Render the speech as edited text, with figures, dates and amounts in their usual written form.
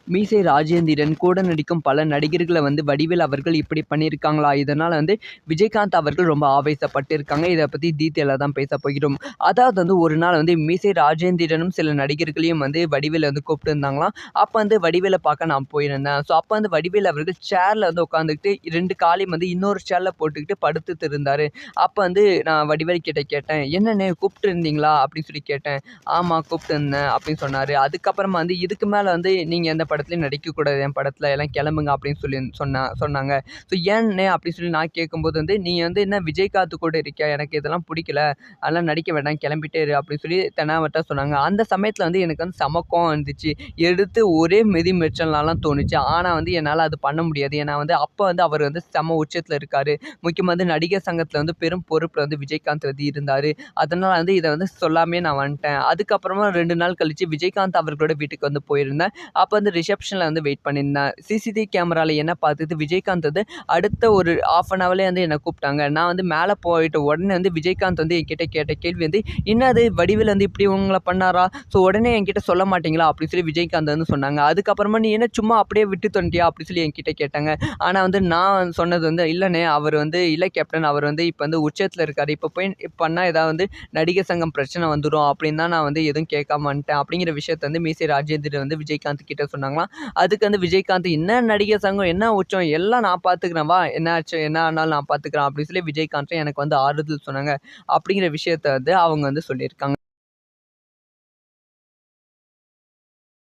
மீசை ராஜேந்திரன் கூட நடிக்கும் பல நடிகர்களை வந்து வடிவேல் அவர்கள் இப்படி பண்ணியிருக்காங்களா? இதனால வந்து விஜயகாந்த் அவர்கள் ரொம்ப ஆவேசப்பட்டிருக்காங்க. இதை பத்தி டீட்டெயிலாக தான் பேச போகிறோம். அதாவது வந்து ஒரு நாள் வந்து மீசை ராஜேந்திரனும் சில நடிகர்களையும் வந்து வடிவேல் வந்து கூப்பிட்டுருந்தாங்களாம். அப்போ வந்து வடிவேலை பார்க்க நான் போயிருந்தேன். ஸோ அப்போ வந்து வடிவேல் அவர்கள் சேர்ல வந்து உட்காந்துக்கிட்டு 2 காலையும் வந்து இன்னொரு சேர்ல போட்டுக்கிட்டு படுத்துட்டு இருந்தாரு. அப்போ வந்து நான் வடிவேல் கிட்ட கேட்டேன், "என்னண்ணே கூப்பிட்டு இருந்தீங்களா?" அப்படின்னு சொல்லி கேட்டேன். "ஆமா கூப்பிட்டு இருந்தேன்" அப்படின்னு சொன்னாரு. அதுக்கப்புறமா வந்து இதுக்கு மேலே வந்து நீங்கள் எந்த படத்துலையும் நடிக்கக்கூடாது என் படத்தில் எல்லாம் கிளம்புங்க அப்படின்னு சொல்லி சொன்னாங்க. ஸோ ஏன்னே அப்படின்னு சொல்லி நான் கேட்கும்போது வந்து நீ வந்து என்ன விஜயகாந்த் கூட இருக்கியா, எனக்கு இதெல்லாம் பிடிக்கல, அதெல்லாம் நடிக்க வேண்டாம் கிளம்பிட்டே இரு அப்படின்னு சொல்லி தெனாவட்டா சொன்னாங்க. அந்த சமயத்தில் வந்து எனக்கு வந்து சமக்கம் வந்துச்சு. எடுத்து ஒரே மிதி மிச்சம்லாம் தோணுச்சு. ஆனால் வந்து என்னால் அது பண்ண முடியாது. ஏன்னா வந்து அப்போ வந்து அவர் வந்து செம உச்சத்தில் இருக்காரு. முக்கியமாக வந்து நடிகர் சங்கத்தில் வந்து பெரும் பொறுப்பில் வந்து விஜயகாந்த் வந்து இருந்தார். அதனால் வந்து இதை வந்து சொல்லாமே நான் வந்துட்டேன். அதுக்கப்புறமா 2 நாள் கழிச்சு விஜயகாந்த் அவர்களோட வீட்டுக்கு வந்து போயிருந்தேன். அப்போ வந்து ரிசப்ஷனில் வந்து வெயிட் பண்ணியிருந்தேன். சிசிடிவி கேமராவில் என்ன பார்த்துட்டு விஜயகாந்த் வந்து அடுத்த ஒரு ½ அன் ஹவர்லேயே வந்து என்னை கூப்பிட்டாங்க. நான் வந்து மேலே போயிட்ட உடனே வந்து விஜயகாந்த் வந்து என்கிட்ட கேட்ட கேள்வி வந்து, "என்னது வடிவேல் வந்து இப்படி உங்களை பண்ணாரா? ஸோ உடனே என்கிட்ட சொல்ல மாட்டீங்களா?" அப்படின்னு சொல்லி விஜயகாந்த் வந்து சொன்னாங்க. அதுக்கப்புறமா நீ என்ன சும்மா அப்படியே விட்டு தந்துட்டியா அப்படின்னு சொல்லி என்கிட்ட கேட்டாங்க. ஆனால் வந்து நான் சொன்னது வந்து, "இல்லைண்ணே அவர் வந்து இல்லை கேப்டன், அவர் வந்து இப்போ வந்து உச்சத்தில் இருக்காரு. இப்போ போய் பண்ணால் ஏதாவது வந்து நடிகர் சங்கம் பிரச்சனை வந்துடும் அப்படின்னு தான் நான் வந்து எதுவும் கேட்காம வந்துட்டேன்." அப்படிங்கிற விஷயத்த வந்து மீசை ராஜேந்திரன் வந்து விஜயகாந்த் கிட்ட சொன்னாங்களாம். அதுக்கு வந்து விஜயகாந்த், "என்ன நடிகர் சங்கம், என்ன உச்சம், எல்லாம் நான் பார்த்துக்கிறேன் வா, என்ன ஆச்சு என்ன ஆனாலும் நான் பார்த்துக்கிறேன்" அப்படின்னு சொல்லி விஜயகாந்த் எனக்கு வந்து ஆறுதல் சொன்னாங்க. அப்படிங்கிற விஷயத்த வந்து அவங்க வந்து சொல்லியிருக்காங்க.